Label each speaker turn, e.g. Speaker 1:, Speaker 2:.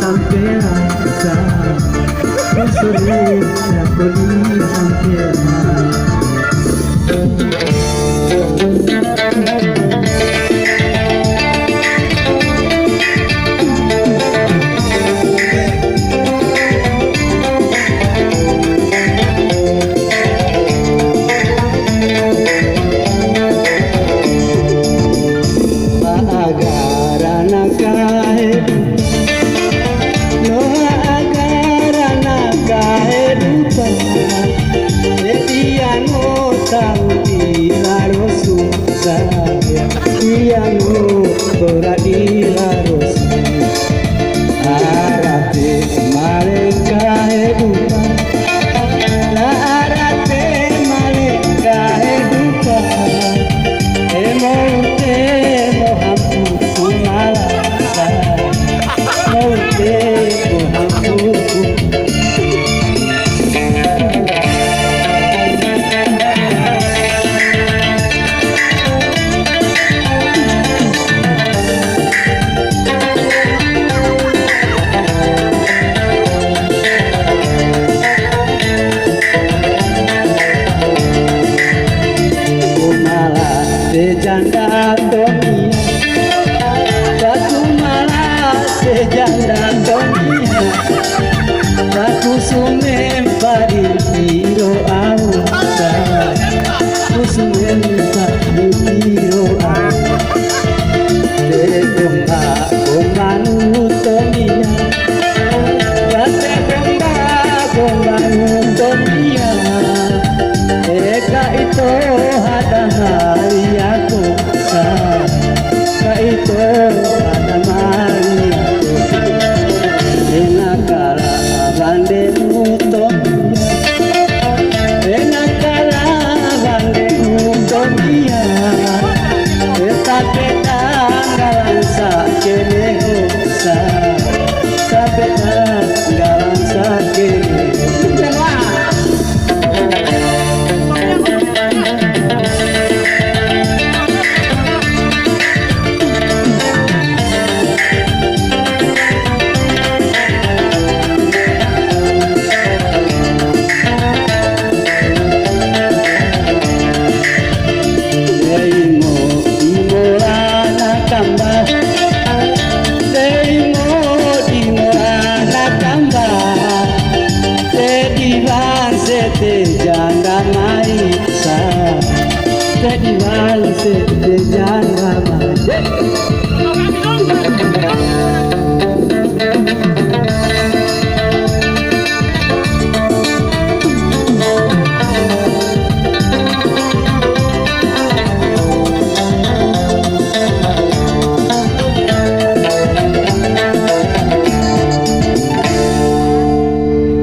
Speaker 1: sampai rasa kesulitnya kuli sampai janda dunia, batu malah sejanda dunia, batu sumem padi piro awsa, batu sumem padi piro awsa, tegomba gombanu dunia, gombanu dunia, eka itu ada Maria itu ada Maria enakala bande mutomia enakala bande mutomia tapeta galansa kene hosa tapeta galansa kene janda maisa, jadi wal se janda maisa.